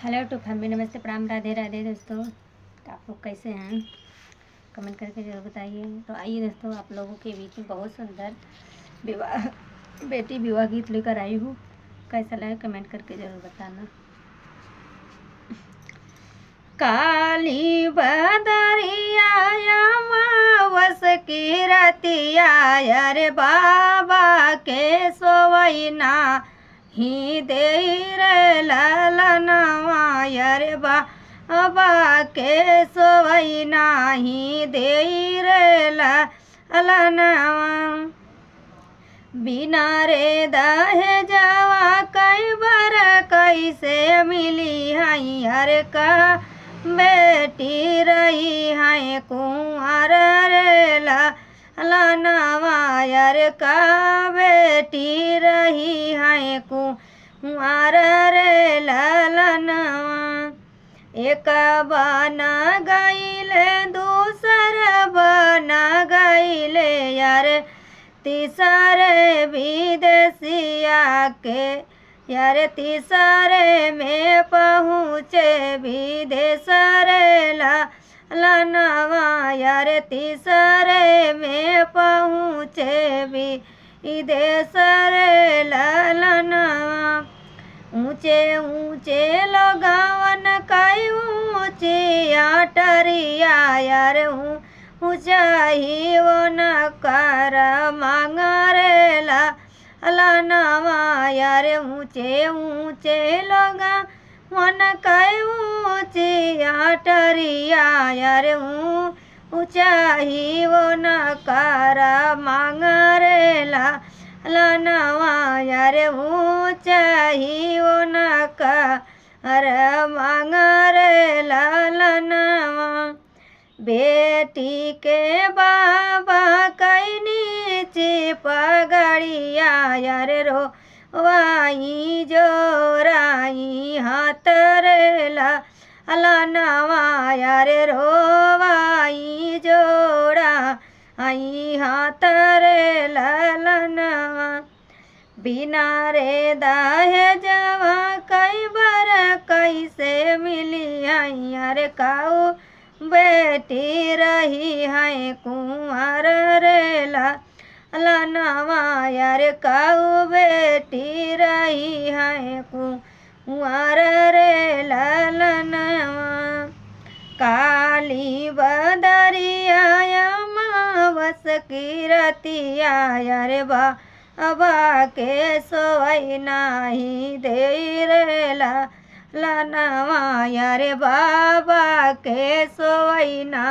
Hello two family, नमस्ते, प्रणाम, राधे राधे दोस्तों। तो आप लोग कैसे हैं? कमेंट करके जरूर बताइए। तो आइए दोस्तों, आप लोगों के बीच में बहुत सुंदर विवाह बेटी विवाह गीत लेकर आई हूँ। कैसा लगे कमेंट करके जरूर बताना। काली बदरिया अमावस की रतिया रे बाबा के सोवैना ही दे रे ललनवा रे बाबा के सोवैना ही दे रे ललनवा। बिना रे दहेजवा कई बार कैसे मिली है हर का बेटी रही है कुंवर रे ललनवा रे का बेटी रही है कुंवर रे ललनवा। एक बन गईले दूसर बन गईले यार तीसरे विदेशिया के यार तीसरे में पहुँचे विदेश रे ललनवा यार तीसरे में पहुँचे विदेश रे ललनवा। ऊंचे ऊंचे लोगवन कई ऊंची अटरिया यार ऊंचाई वो न कर मांग रे ललनवा यार ऊंचे ऊंचे लोग वन कई ऊंची अटरिया यार ऊंचाई वो न कर मांग रे ललनवा यार ऊंचाई वो न कर मांग रे ललनवा। बेटी के बाबा कई नीचे पगड़िया यार रो वाई जोराई हाथ रे ललनवा यार रो वाई जोड़ा आई हाथ रे ललनवा। बिना रे दहेजवा कई बार कैसे मिली है यार काऊ बेटी रही है कुंवर रे ललनवा यार काऊ बेटी रही है कुंवर रे ललनवा। काली बदरिया अमावस की रतिया यार बाबा के सोवैना ही दे रे ललनवा यार बाबा के सोवैना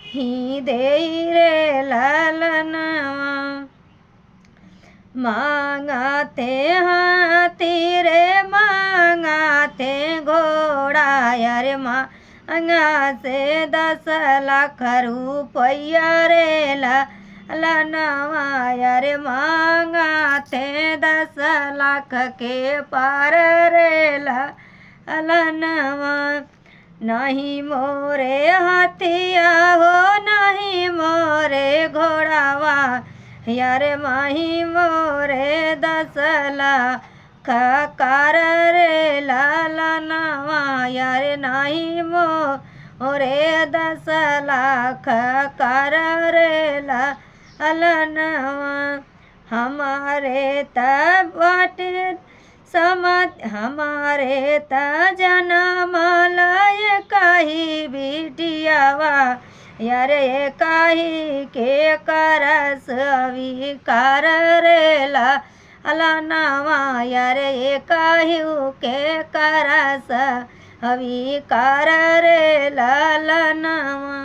ही दे रे ललनवा। मांगाते हाथी रे मांगाते घोड़ा यार मांगा से 10 लाख रुपया रे ललनवा यार मांगाते 10 लाख के पार रे ललनवा। नहीं मोरे हाथिया हो नहीं मोरे घोड़ावा यार माही मोरे 10 लाख कार रे ललनवा यार नहीं मोरे 10 लाख कार रे ललनवा। हमारे तब बाटे समझ हमारे त जनमलय कही बिटियावा यार कही के करस अविकार रे ललनवा यार कही के करस अविकार रे ललनवा।